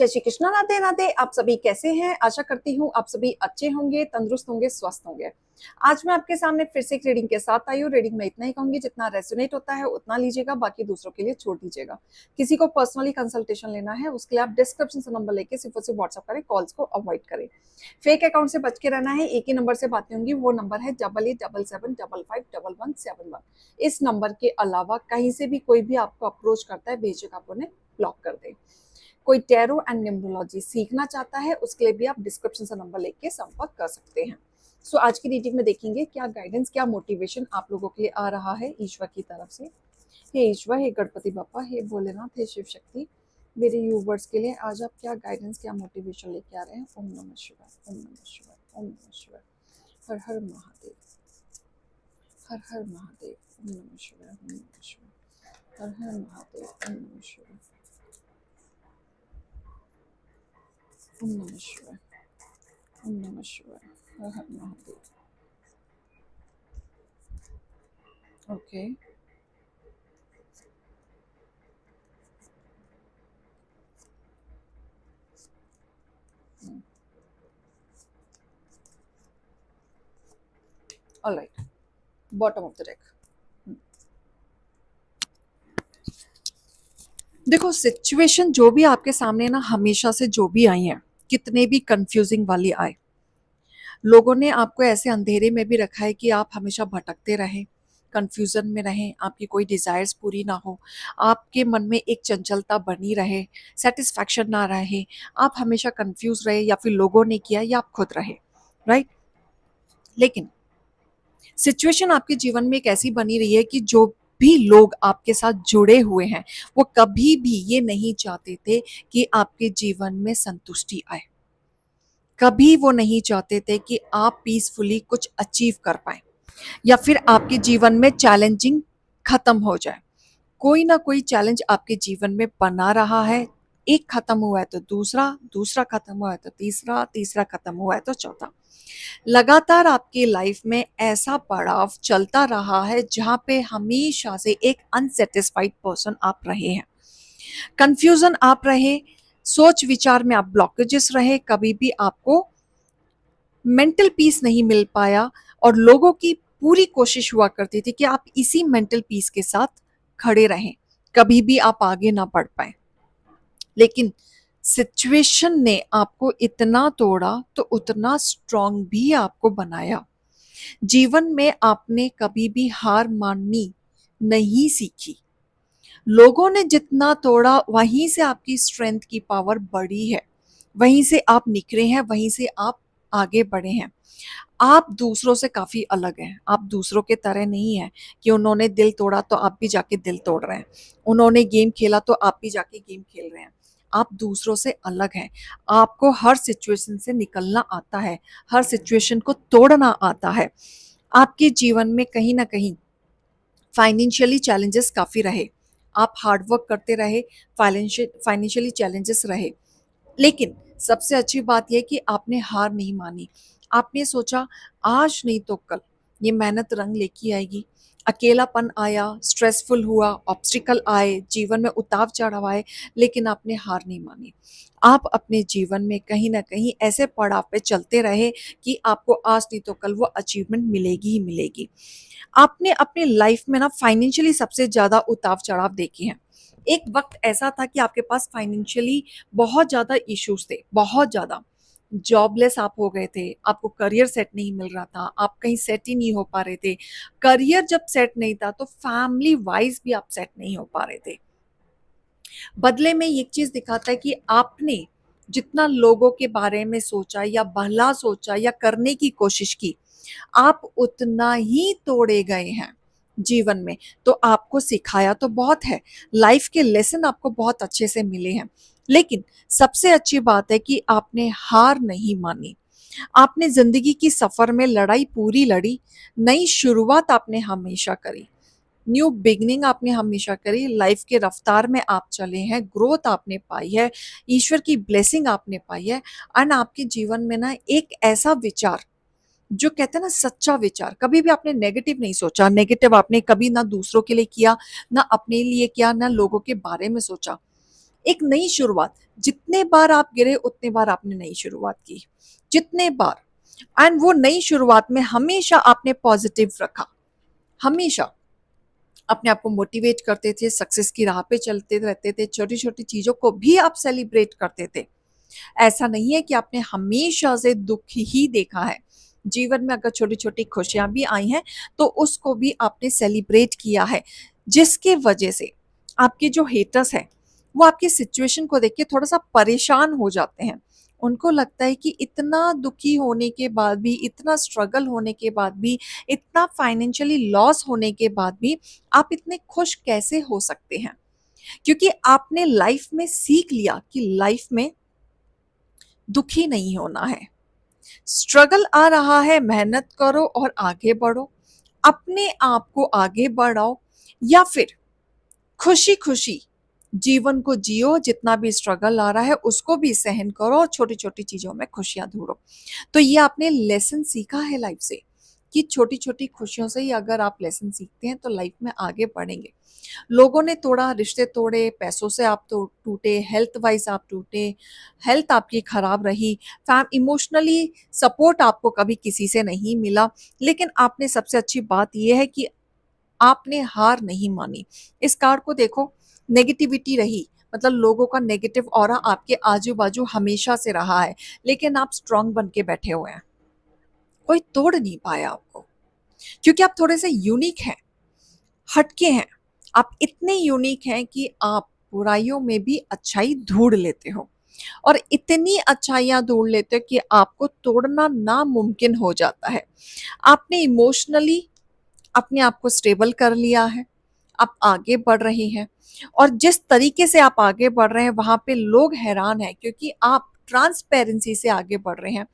जय श्री कृष्णा, राधे राधे। आप सभी कैसे हैं? आशा करती हूँ आप सभी अच्छे होंगे, तंदुरुस्त होंगे, स्वस्थ होंगे। आज मैं आपके सामने फिर से एक रीडिंग के साथ आई हूँ। रीडिंग में इतना ही कहूंगी, जितना रेजोनेट होता है उतना लीजिएगा, बाकी दूसरों के लिए छोड़ दीजिएगा। किसी को पर्सनली कंसल्टेशन लेना है उसके लिए आप डिस्क्रिप्शन से नंबर लेके सिर्फ और सिर्फ व्हाट्सअप करें, कॉल्स को अवॉइड करें। फेक अकाउंट से बच के रहना है। एक ही नंबर से बातें होंगी, वो नंबर है 8877555171। इस नंबर के अलावा कहीं से भी कोई भी आपको अप्रोच करता है, बेझिझक आप उन्हें ब्लॉक कर दें। कोई टैरो एंड न्यूमरोलॉजी सीखना चाहता है उसके लिए भी आप डिस्क्रिप्शन से नंबर लेके संपर्क कर सकते हैं। सो आज की रीडिंग में देखेंगे क्या गाइडेंस, क्या मोटिवेशन आप लोगों के लिए आ रहा है ईश्वर की तरफ से। हे ईश्वर, हे गणपति बापा, हे भोलेनाथ, हे शिव शक्ति, मेरे यूवर्स के लिए आज आप क्या गाइडेंस, क्या मोटिवेशन लेके आ रहे हैं। ओम नमः शिवाय, ओम नमः शिवाय, ओम नमः शिवाय। हर हर महादेव, हर हर महादेव। ओम नमः शिवाय, ओम नमः शिवाय। हर हर महादेव, ओम नमः शिवाय, ओम नमः शिवाय, ओम नमः शिवाय। हर हर Mahadev. Okay, alright, bottom of the deck. देखो, सिचुएशन जो भी आपके सामने ना हमेशा से जो भी आई है, कितने भी कंफ्यूजिंग वाली आए, लोगों ने आपको ऐसे अंधेरे में भी रखा है कि आप हमेशा भटकते रहें, कंफ्यूजन में रहें, आपकी कोई डिजायर्स पूरी ना हो, आपके मन में एक चंचलता बनी रहे, सेटिस्फैक्शन ना रहे, आप हमेशा कंफ्यूज रहे, या फिर लोगों ने किया या आप खुद रहे, राइट। लेकिन सिचुएशन आपके जीवन में एक ऐसी बनी रही है कि जो भी लोग आपके साथ जुड़े हुए हैं वो कभी भी ये नहीं चाहते थे कि आपके जीवन में संतुष्टि आए। कभी वो नहीं चाहते थे कि आप पीसफुली कुछ अचीव कर पाए, या फिर आपके जीवन में चैलेंजिंग खत्म हो जाए। कोई ना कोई चैलेंज आपके जीवन में बना रहा है। एक खत्म हुआ है तो दूसरा, दूसरा खत्म हुआ है तो तीसरा, तीसरा खत्म हुआ है तो चौथा। लगातार आपकी लाइफ में ऐसा पड़ाव चलता रहा है जहां पे हमेशा से एक अनसेटिस्फाइड पर्सन आप रहे हैं, कंफ्यूजन आप रहे, सोच विचार में आप ब्लॉकेजेस रहे, कभी भी आपको मेंटल पीस नहीं मिल पाया। और लोगों की पूरी कोशिश हुआ करती थी कि आप इसी मेंटल पीस के साथ खड़े रहें, कभी भी आप आगे ना बढ़ पाए। लेकिन सिचुएशन ने आपको इतना तोड़ा तो उतना स्ट्रांग भी आपको बनाया। जीवन में आपने कभी भी हार माननी नहीं सीखी। लोगों ने जितना तोड़ा वहीं से आपकी स्ट्रेंथ की पावर बढ़ी है, वहीं से आप निखरे हैं, वहीं से आप आगे बढ़े हैं। आप दूसरों से काफी अलग हैं। आप दूसरों के तरह नहीं है कि उन्होंने दिल तोड़ा तो आप भी जाके दिल तोड़ रहे हैं, उन्होंने गेम खेला तो आप भी जाके गेम खेल रहे हैं। आप दूसरों से अलग हैं। आपको हर सिचुएशन से निकलना आता है, हर सिचुएशन को तोड़ना आता है। आपके जीवन में कहीं ना कहीं फाइनेंशियली चैलेंजेस काफी रहे, आप हार्ड वर्क करते रहे, फाइनेंशियली चैलेंजेस रहे, लेकिन सबसे अच्छी बात यह कि आपने हार नहीं मानी। आपने सोचा आज नहीं तो कल ये मेहनत रंग लेके आएगी। अकेलापन आया, स्ट्रेसफुल हुआ, ऑब्स्टिकल आए, जीवन में उतार चढ़ाव आए, लेकिन आपने हार नहीं मानी। आप अपने जीवन में कहीं ना कहीं ऐसे पड़ाव पे चलते रहे कि आपको आज नहीं तो कल वो अचीवमेंट मिलेगी ही मिलेगी। आपने अपनी लाइफ में ना फाइनेंशियली सबसे ज्यादा उतार चढ़ाव देखे हैं। एक वक्त ऐसा था कि आपके पास फाइनेंशियली बहुत ज़्यादा इश्यूज थे, बहुत ज़्यादा। जॉबलेस आप हो गए थे, आपको करियर सेट नहीं मिल रहा था, आप कहीं सेट ही नहीं हो पा रहे थे। करियर जब सेट नहीं था तो फैमिली वाइज भी आप सेट नहीं हो पा रहे थे। बदले में एक चीज दिखाता है कि आपने जितना लोगों के बारे में सोचा या भला सोचा या करने की कोशिश की, आप उतना ही तोड़े गए हैं जीवन में। तो आपको सिखाया तो बहुत है, लाइफ के लेसन आपको बहुत अच्छे से मिले हैं, लेकिन सबसे अच्छी बात है कि आपने हार नहीं मानी। आपने जिंदगी की सफर में लड़ाई पूरी लड़ी, नई शुरुआत आपने हमेशा करी, न्यू बिगनिंग आपने हमेशा करी, लाइफ के रफ्तार में आप चले हैं, ग्रोथ आपने पाई है, ईश्वर की ब्लेसिंग आपने पाई है। एंड आपके जीवन में ना एक ऐसा विचार जो कहते हैं ना सच्चा विचार, कभी भी आपने नेगेटिव नहीं सोचा। नेगेटिव आपने कभी ना दूसरों के लिए किया, ना अपने लिए किया, ना लोगों के बारे में सोचा। एक नई शुरुआत, जितने बार आप गिरे उतने बार आपने नई शुरुआत की, जितने बार। एंड वो नई शुरुआत में हमेशा आपने पॉजिटिव रखा, हमेशा अपने आप को मोटिवेट करते थे, सक्सेस की राह पे चलते रहते थे, छोटी छोटी चीजों को भी आप सेलिब्रेट करते थे। ऐसा नहीं है कि आपने हमेशा से दुख ही देखा है। जीवन में अगर छोटी छोटी खुशियां भी आई हैं तो उसको भी आपने सेलिब्रेट किया है, जिसके वजह से आपके जो हेटर्स हैं वो आपकी सिचुएशन को देख के थोड़ा सा परेशान हो जाते हैं। उनको लगता है कि इतना दुखी होने के बाद भी, इतना स्ट्रगल होने के बाद भी, इतना फाइनेंशियली लॉस होने के बाद भी आप इतने खुश कैसे हो सकते हैं। क्योंकि आपने लाइफ में सीख लिया कि लाइफ में दुखी नहीं होना है। स्ट्रगल आ रहा है, मेहनत करो और आगे बढ़ो, अपने आप को आगे बढ़ाओ, या फिर खुशी खुशी जीवन को जियो, जितना भी स्ट्रगल आ रहा है उसको भी सहन करो और छोटी छोटी चीजों में खुशियां ढूंढो। तो ये आपने लेसन सीखा है लाइफ से कि छोटी छोटी खुशियों से ही अगर आप लेसन सीखते हैं तो लाइफ में आगे बढ़ेंगे। लोगों ने तोड़ा, रिश्ते तोड़े, पैसों से आप तो टूटे, हेल्थ वाइज आप टूटे, हेल्थ आपकी खराब रही, फैम इमोशनली सपोर्ट आपको कभी किसी से नहीं मिला, लेकिन आपने सबसे अच्छी बात यह है कि आपने हार नहीं मानी। इस कार्ड को देखो, नेगेटिविटी रही, मतलब लोगों का नेगेटिव ऑरा आपके आजू बाजू हमेशा से रहा है, लेकिन आप स्ट्रांग बन के बैठे हुए हैं, कोई तोड़ नहीं पाया आपको, क्योंकि आप थोड़े से यूनिक हैं, हटके हैं। आप इतने यूनिक हैं कि आप बुराइयों में भी अच्छाई ढूंढ लेते हो, और इतनी अच्छाइयां ढूंढ लेते हो कि आपको तोड़ना नामुमकिन हो जाता है। आपने इमोशनली अपने आप को स्टेबल कर लिया है, आप आगे बढ़ रहे हैं, और जिस तरीके से आप आगे बढ़ रहे हैं वहां पे लोग हैरान हैं, क्योंकि आप ट्रांसपेरेंसी से आगे बढ़ रहे हैं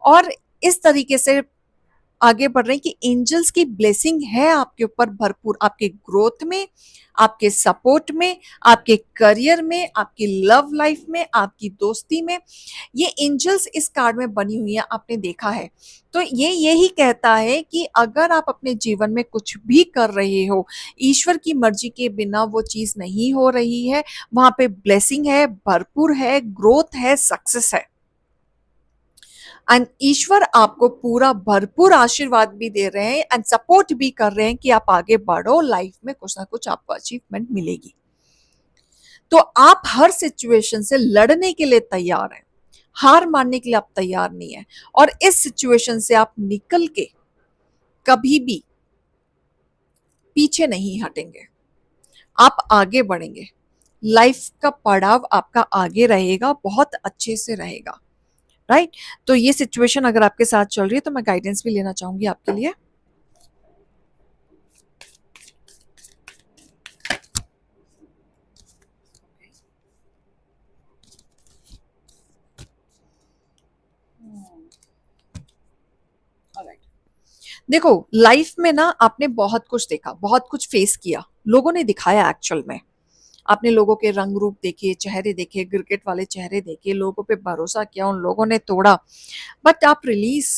और इस तरीके से आगे बढ़ रहे हैं कि एंजल्स की ब्लेसिंग है आपके ऊपर भरपूर, आपके ग्रोथ में, आपके सपोर्ट में, आपके करियर में, आपकी लव लाइफ में, आपकी दोस्ती में। ये एंजल्स इस कार्ड में बनी हुई है, आपने देखा है। तो ये यही कहता है कि अगर आप अपने जीवन में कुछ भी कर रहे हो, ईश्वर की मर्जी के बिना वो चीज नहीं हो रही है, वहां पे ब्लेसिंग है, भरपूर है, ग्रोथ है, सक्सेस है। एंड ईश्वर आपको पूरा भरपूर आशीर्वाद भी दे रहे हैं एंड सपोर्ट भी कर रहे हैं कि आप आगे बढ़ो, लाइफ में कुछ ना कुछ आपको अचीवमेंट मिलेगी। तो आप हर सिचुएशन से लड़ने के लिए तैयार हैं, हार मानने के लिए आप तैयार नहीं है, और इस सिचुएशन से आप निकल के कभी भी पीछे नहीं हटेंगे, आप आगे बढ़ेंगे। लाइफ का पड़ाव आपका आगे रहेगा, बहुत अच्छे से रहेगा, राइट। तो ये सिचुएशन अगर आपके साथ चल रही है तो मैं गाइडेंस भी लेना चाहूंगी आपके लिए। देखो, लाइफ में ना आपने बहुत कुछ देखा, बहुत कुछ फेस किया, लोगों ने दिखाया एक्चुअल में। आपने लोगों के रंग रूप देखे, चेहरे देखे, गिरगिट वाले चेहरे देखे, लोगों पे भरोसा किया, उन लोगों ने तोड़ा। बट आप रिलीज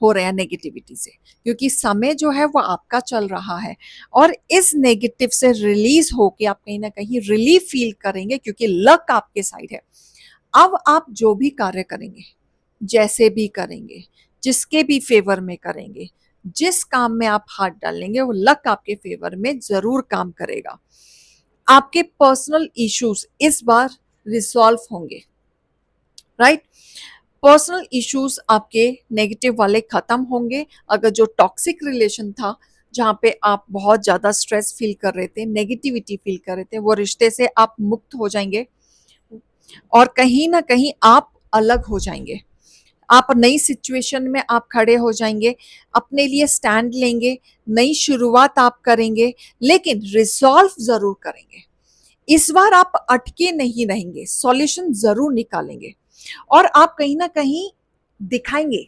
हो रहे हैं नेगेटिविटी से, क्योंकि समय जो है वो आपका चल रहा है, और इस नेगेटिव से रिलीज होके आप कहीं ना कहीं रिलीफ फील करेंगे, क्योंकि लक आपके साइड है। अब आप जो भी कार्य करेंगे, जैसे भी करेंगे, जिसके भी फेवर में करेंगे, जिस काम में आप हाथ डालेंगे वो लक आपके फेवर में जरूर काम करेगा। आपके पर्सनल इश्यूज इस बार रिसॉल्व होंगे, राइट। पर्सनल इश्यूज आपके नेगेटिव वाले खत्म होंगे। अगर जो टॉक्सिक रिलेशन था, जहाँ पे आप बहुत ज्यादा स्ट्रेस फील कर रहे थे, नेगेटिविटी फील कर रहे थे, वो रिश्ते से आप मुक्त हो जाएंगे, और कहीं ना कहीं आप अलग हो जाएंगे। आप नई सिचुएशन में आप खड़े हो जाएंगे, अपने लिए स्टैंड लेंगे, नई शुरुआत आप करेंगे, लेकिन रिसॉल्व जरूर करेंगे। इस बार आप अटके नहीं रहेंगे, सॉल्यूशन जरूर निकालेंगे, और आप कहीं ना कहीं दिखाएंगे,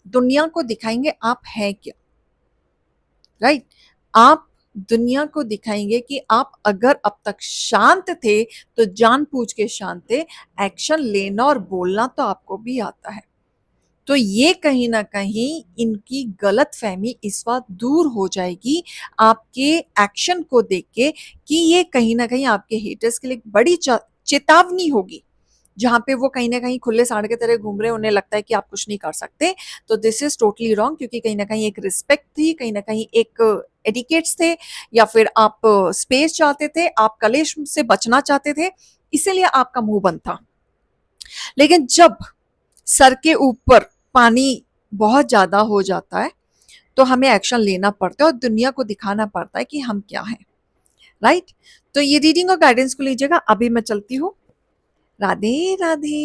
दुनिया को दिखाएंगे आप हैं क्या, राइट। आप दुनिया को दिखाएंगे कि आप अगर अब तक शांत थे तो जान पूछ के शांत थे, एक्शन लेना और बोलना तो आपको भी आता है। तो ये कहीं ना कहीं इनकी गलत फहमी इस बात दूर हो जाएगी आपके एक्शन को देख के, कि ये कहीं ना कहीं आपके हेटर्स के लिए एक बड़ी चेतावनी होगी, जहाँ पे वो कहीं न कहीं खुले सांड की तरह घूम रहे हैं, उन्हें लगता है कि आप कुछ नहीं कर सकते, तो दिस इज़ टोटली रॉन्ग, क्योंकि कहीं न कहीं एक रिस्पेक्ट थी, कहीं न कहीं एक एटिकेट्स थे, या फिर आप स्पेस चाहते थे, आप कलेश से बचना चाहते थे, इसीलिए आपका मुँह बंद था। लेकिन जब सर के ऊपर पानी बहुत ज़्यादा हो जाता है, तो हमें एक्शन लेना पड़ता है और दुनिया को दिखाना पड़ता है कि हम क्या हैं, राइट? तो ये रीडिंग और गाइडेंस को लीजिएगा, अभी मैं चलती हूँ। राधे, राधे।